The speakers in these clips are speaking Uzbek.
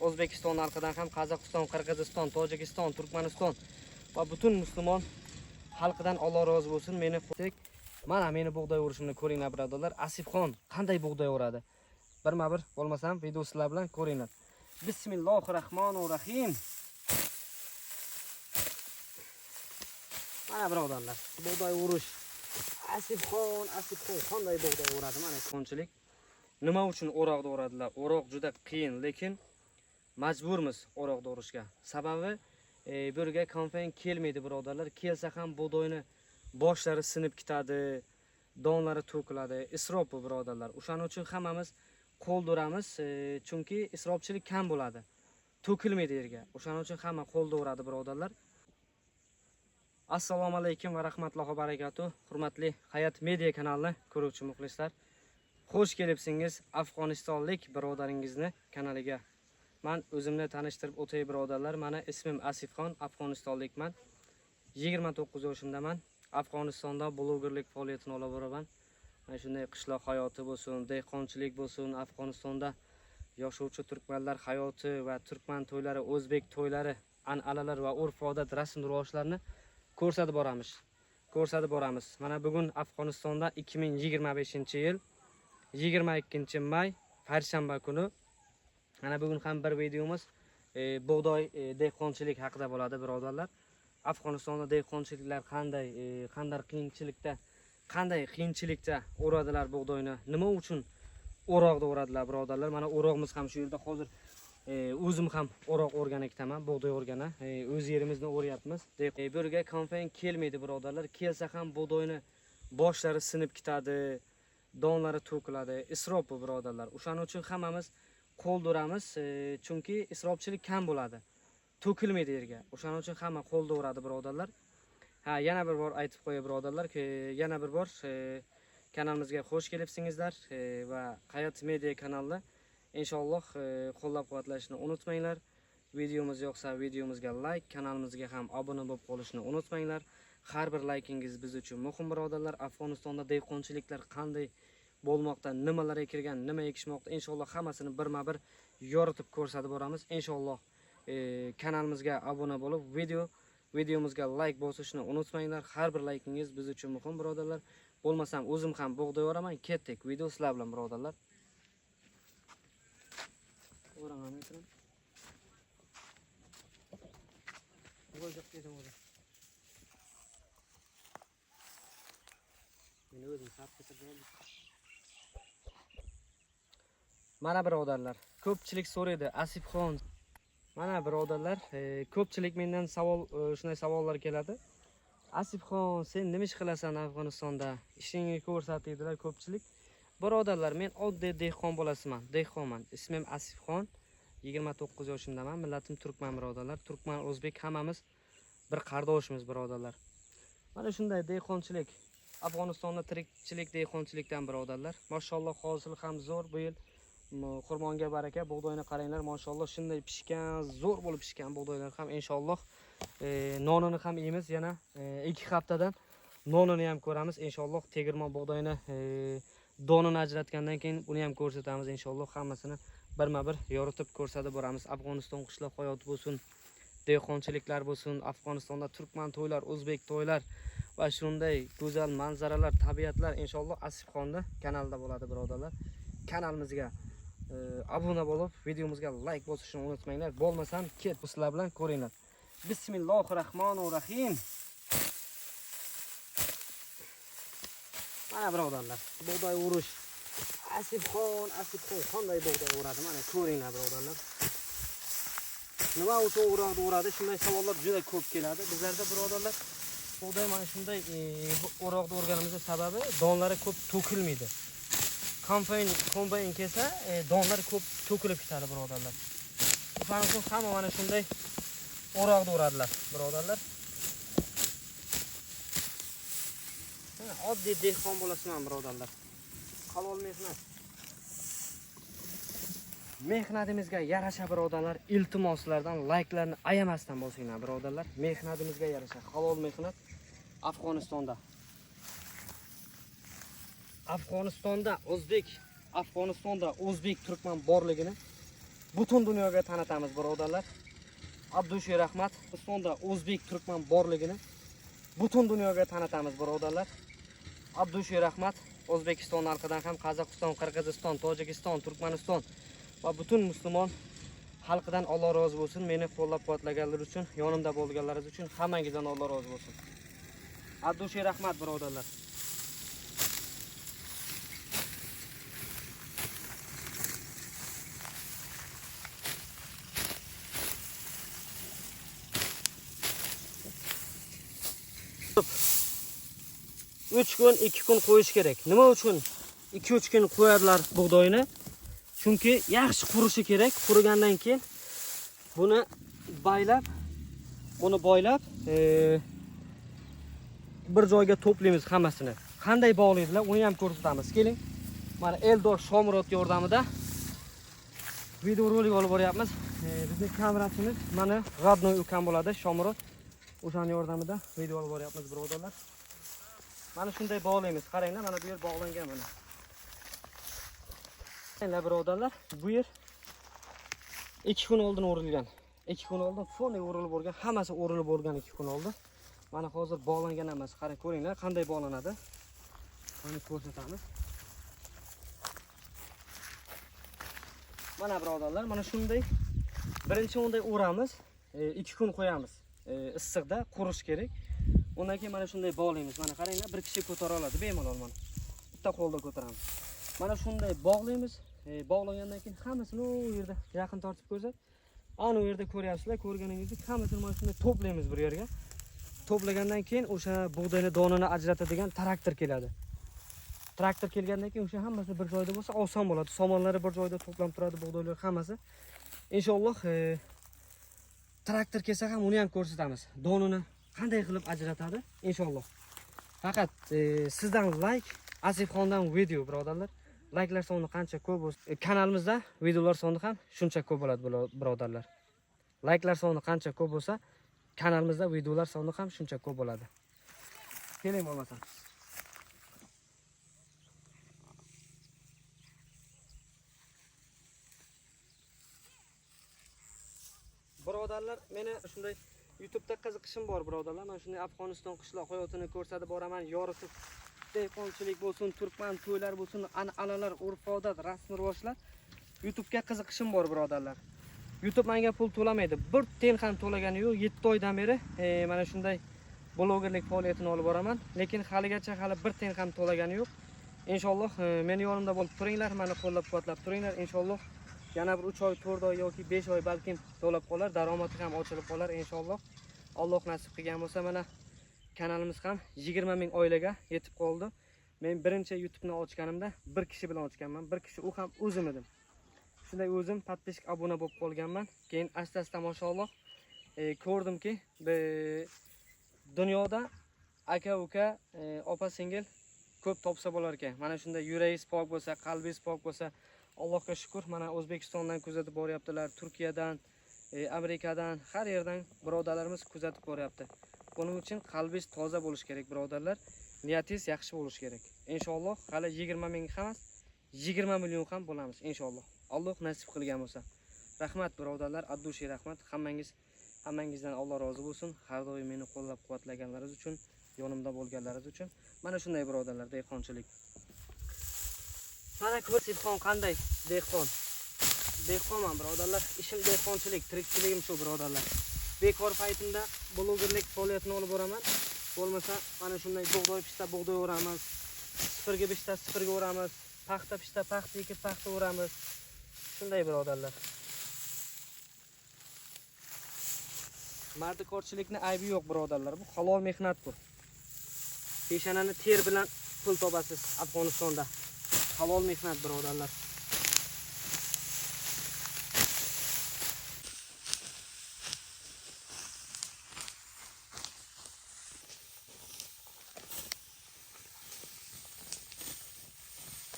O'zbekiston xalqidan ham Qozog'iston, Qirg'iziston, Tojikiston, Turkmaniston va butun musulmon xalqidan Alloh rozi bo'lsin. Mana meni bug'doy urishimni ko'ringlar birodarlar. Asifxon qanday bug'doy uradi? Birma-bir bo'lmasam video sizlar bilan ko'ringlar. Bismillahirrohmanirrohim. Mana birodarlar, bug'doy urish. Asifxon qanday bug'doy uradi? Mana konchilik. Nima uchun o'roqda uradilar? O'roq juda qiyin, lekin majburmiz o'roqda urishga. Sababi bu yerga kombayn kelmaydi birodarlar. Kelsa ham bug'doyni boshlari sinib ketadi, donlari to'kiladi. Isrof bu birodarlar. O'shaning uchun hammamiz qo'lda uramiz, chunki isrofchilik kam bo'ladi. To'kilmaydi yerga. O'shaning uchun hamma qo'lda uradi birodarlar. Assalomu alaykum va rahmatullohi va barakatuh. Hurmatli Hayot Media kanali ko'ruvchi muxlislar. Xush kelibsingiz Afg'onistonlik birodaringizni kanaliga. Men o'zimni tanishtirib o'tay birodarlar. Meni ismim Asifxon, Afg'onistonlikman. 29 yoshimdaman. Afg'onistonda blogerlik faoliyatini olib boraman. Mana shunday qishloq hayoti bo'lsin, dehqonchilik bo'lsin, Afg'onistonda yashovchi turkmanlar hayoti va turkman to'ylari, o'zbek to'ylari, an'analar va urf-odat, rasm-rivojlarni ko'rsatib boramiz. Mana bugun Afg'onistonda 2025-yil 22-may payshanba kuni. Mana bugun ham bir videomiz bug'doy dehqonchilik haqida bo'ladi birodarlar. Afg'onistonda dehqonchiliklar qanday qiyinchilikda o'radilar bug'doyni, nima uchun o'roqda o'radilar birodarlar. Mana o'roqimiz ham shu yerda hozir o'zim ham o'roq o'rgan ektaman, bug'doy o'rgana. O'z yerimizni o'ryapmiz. Bu yerga kombayn kelmaydi birodarlar. Kelsa ham bug'doyni boshlari sinib ketadi, donlari to'kiladi. Isrof bu birodarlar. O'shaning uchun hammamiz qo'lda uramiz, chunki isrofchilik kam bo'ladi. To'kilmaydi yerga. O'shaning uchun hamma qo'lda uradi birodarlar. Yana bir bor aytib qo'yay birodarlar, yana bir bor kanalimizga xush kelibsingizlar va Hayot Media kanalida inshaalloh qo'llab-quvvatlashni unutmanglar. Videomiz yoqsa videomizga like, kanalimizga ham obuna bo'lib qolishni unutmanglar. Har bir laykingiz biz uchun muhim birodarlar. Afg'onistonda dehqonchiliklar qanday bo'lmoqda, nimalar ekilgan, nima ekishmoqda, inshaalloh hammasini birma-bir yoritib ko'rsatib boramiz. Inshaalloh kanalimizga obuna bo'lib, videomizga like bosishni unutmanglar. Har bir laykingiz biz uchun muhim birodarlar. Bo'lmasam o'zim ham bug'doy o'raman. Ketdik, video sizlar bilan birodarlar. O'raman ekan. Bo'ydoq dedim o'zi. Meni o'zim sarf ketirdim. Mana birodarlar, ko'pchilik so'raydi, Asifxon. Mana birodarlar, ko'pchilik mendan shunday savollar keladi. Asifxon, sen nima ish qilasan Afg'onistonda? Ishingni ko'rsatadilar ko'pchilik. Birodarlar, men oddiy dehqon bolasiman, dehqonman. Ismim Asifxon. 29 yoshimdaman. Millatim turkman birodarlar. Turkman, o'zbek hammamiz bir qardoshimiz birodarlar. Mana shunday dehqonchilik. Afg'onistonda tirikchilik dehqonchilikdan birodarlar. Mashalloh, hosil ham zo'r bu yil. Qurmonga baraka, bug'doyni qaranglar, mashalloh shunday pishgan, zo'r bo'lib pishgan bug'doylar ham inshaalloh nonini ham yeymiz. Yana 2 haftadan nonini ham ko'ramiz inshaalloh. Tegirmon bug'doyni donini ajratgandan keyin buni ham ko'rsatamiz inshaalloh. Hammasini birma-bir yoritib ko'rsatib boramiz. Afg'oniston qishloq hayoti bo'lsin, dehqonchiliklar bo'lsin, Afg'onistonda turkman to'ylar, o'zbek to'ylar va shunday go'zal manzaralar, tabiatlar inshaalloh Asifxonda kanalida bo'ladi birodarlar. Kanalimizga obuna bo'lib, videomizga like bosishni unutmanglar. Bo'lmasam, sizlar bilan ko'ringlar. Bismillahirrohmanirrohim. Mana birodarlar, bug'doy urish. Asifxon qanday bug'doy uradi? Mana ko'ringlar birodarlar. Nima uchun o'roqda uradi? Shunday savollar juda ko'p keladi. Bizlarda birodarlar, bug'doy mana shunday o'roqda urganimizning sababi donlari ko'p to'kilmaydi. Kombayn kelsa, donlar ko'p to'kilib ketadi birodarlar. O'shaning uchun hamma mana shunday o'roqda uradilar birodarlar. Oddiy dehqon bo'lasiman birodarlar. Halol mehnat. Mehnatimizga yarasha birodarlar, iltimoslardan like'larni ayamasdan bosinglar birodarlar. Mehnatimizga yarasha halol mehnat Afg'onistonda o'zbek turkman borligini butun dunyoga tanitamiz birodarlar. Abdushiy Rahmat O'zbekistonda o'zbek turkman borligini butun dunyoga tanitamiz birodarlar. Abdushiy Rahmat O'zbekiston xalqidan ham Qozog'iston, Qirg'iziston, Tojikiston, Turkmaniston va butun musulmon xalqidan Alloh rozi bo'lsin. Meni qo'llab-quvvatlaganlar uchun, yonimda bo'lganlaringiz uchun hammangizdan Alloh rozi bo'lsin. Abdushiy Rahmat birodarlar. Üç gün 2 kun qo'yish kerak. Nima uchun 2-3 kun qo'yadilar bug'doyni? Chunki yaxshi qurishi kerak. Qurigandan keyin buni boylab, bir joyga to'playmiz hammasini. Qanday bog'laydilar, uni ham ko'rsatamiz. Keling. Mana Eldor Shomurodga yordamida video rolik olib boryapmiz. Bizning kamerachimiz mana Radnoy ukam bo'ladi, Shomurod. O'shaning yordamida video olib boryapmiz birodarlar. Mana shunday bog'laymiz. Qaranglar, mana bu yer bog'langan mana. Mana birodarlar, bu yer 2 kun oldin o'rilgan. 2 kun oldin fonday o'rilib bo'lgan, hammasi o'rilib bo'lgan 2 kun oldin. Mana hozir bog'langan emas. Qarang, ko'ringlar qanday bog'lanadi. Mana ko'rsatamiz. Mana birodarlar, mana shunday birinchi o'nday o'ramiz, 2 kun qo'yamiz. Issiqda qurish kerak. Undan keyin mana shunday bog'laymiz. Mana qaranglar, bir kishi ko'tara oladi bemalol mana. Bitta qo'lda ko'taramiz. Mana shunday bog'laymiz. Bog'lagandan keyin hammasini u yerda yaqin tortib ko'rsat. Ana u yerda ko'ryapsizlar, ko'rganingizdek hammasini mana shunday to'playmiz bir yerga. To'plagandan keyin o'sha bug'doyni donini ajratadigan traktor keladi. Traktor kelgandan keyin o'sha hammasi bir joyda bo'lsa oson bo'ladi. Somonlari bir joyda to'planib turadi, bug'doylar hammasi. Inshaalloh traktor kelsa ham uni ham ko'rsatamiz. Donini qanday qilib ajratadi inshaalloh. Faqat sizdan like, Asifxondan video birodarlar. Like'lar soni qancha ko'p bo'lsa, kanalimizda videolar soni ham shuncha ko'p bo'ladi birodarlar. Like'lar soni qancha ko'p bo'lsa, kanalimizda videolar soni ham shuncha ko'p bo'ladi. Keling bo'lmasa. Birodarlar, meni shunday YouTube'da qiziqishim bor birodarlar. Men shunday Afg'oniston qishloq hayotini ko'rsatib boraman. Yorisiz dehqonchilik bo'lsin, turkman to'ylar bo'lsin, an'analar, urf-odat, rasm-rivojlar. YouTube'ga qiziqishim bor birodarlar. YouTube menga pul to'lamaydi. Bir tiyin ham to'lagani yo'q. 7 oydan beri mana shunday blogerlik faoliyatini olib boraman. Lekin haligacha bir tiyin ham to'lagani yo'q. Inshaalloh meni yonimda bo'lib turinglar, meni qo'llab-quvvatlab turinglar. Inshaalloh yana bir 3 oy, 4 oy yoki 5 oy balkim to'lab qolar, daromadi ham ochilib qolar inshaalloh. Alloh nasib qilgan bo'lsa, mana kanalimiz ham 20 ming oilaga yetib qoldi. Men birinchi YouTube'ni ochganimda bir kishi bilan ochganman. Bir kishi, u ham o'zim edim. Shunday o'zim подписчик obuna bo'lib qolganman. Keyin asta-asta mashalloh ko'rdimki, dunyoda aka-uka, opa-singil ko'p topsa bo'lar ekan. Mana shunday yuragingiz pok bo'lsa, qalbingiz pok bo'lsa, Allohga shukr, mana O'zbekistondan kuzatib boryaptilar, Turkiyadan, Amerikadan, har yerdan birodarlarimiz kuzatib boryapti. Buning uchun qalbingiz toza bo'lish kerak birodarlar. Niyatingiz yaxshi bo'lish kerak. Inshaalloh hali 20 ming emas, 20 million ham bo'lamiz inshaalloh. Alloh nasib qilgan bo'lsa. Rahmat birodarlar, Abdushiy Rahmat, hammangizdan Alloh rozi bo'lsin. Har doim meni qo'llab-quvvatlaganlaringiz uchun, yonimda bo'lganlaringiz uchun. Mana shunday birodarlar, dehqonchilik. Mana Asifxon qanday dehqon. Dehqonman birodarlar. Ishim dehqonchilik, tirikchiligim shu birodarlar. Bekor paytimda blogerlik faoliyatini olib boraman. Bo'lmasa mana shunday bug'doy pishta bug'doy o'ramiz. Sifirga pishta sifirga o'ramiz. Paxta pishta paxta ekib paxta o'ramiz. Shunday birodarlar. Mardikorchilikni aybi yo'q birodarlar. Bu halol mehnat bu. Peshonani ter bilan pul topasiz Afg'onistonda. Halol mehnat birodarlar.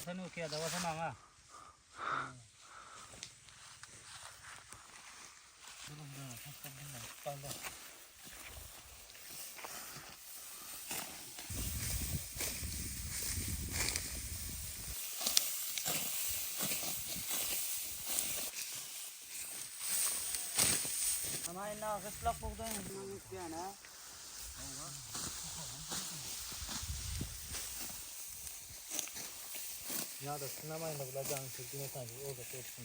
Sen okey da wasa mama. Ama ina kıslak buğday yani ha. Ya da sınamayın da bulacağın çektiğine sanki orada korksun.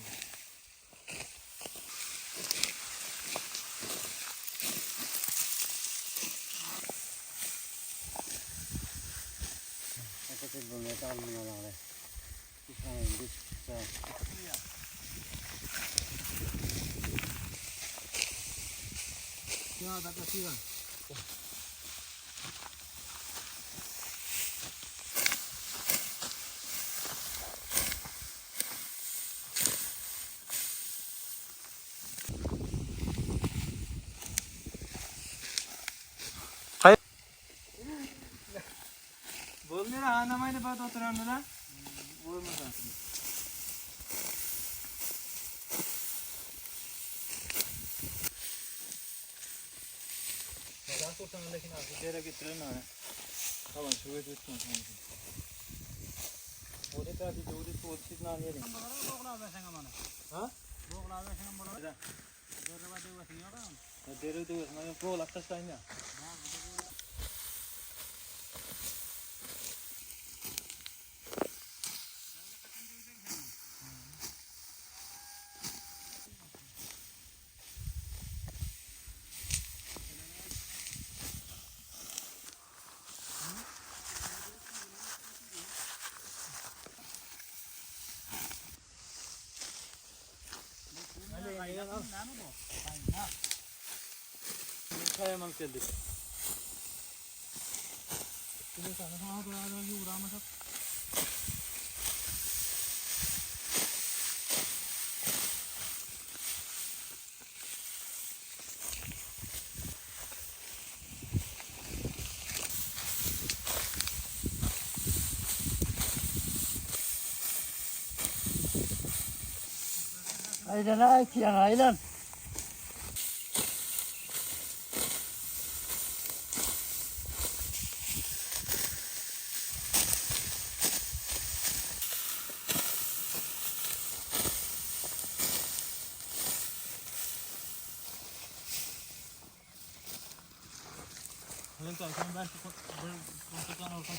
Patates bulmaya da almıyorlar. Bir tane bir çıksa. Ya da kaçıyor. Bolmuyor ha anamayla bat oturanlara. Vurmadan. Neden kurtanındakini artık yere getirelim öyle. Tamam şu ödü tutun. Orada da bir doğru tuğ çıknan yerim. Boğla versen amana. Ha? Boğla versen amana. Derba devasın yaran. Deri de var. Yok lakta saynya. Kayamam geldik. Şimdi sana daha uğramasak. Aydan ay kiyan aydan. Ben kurtulan olsam.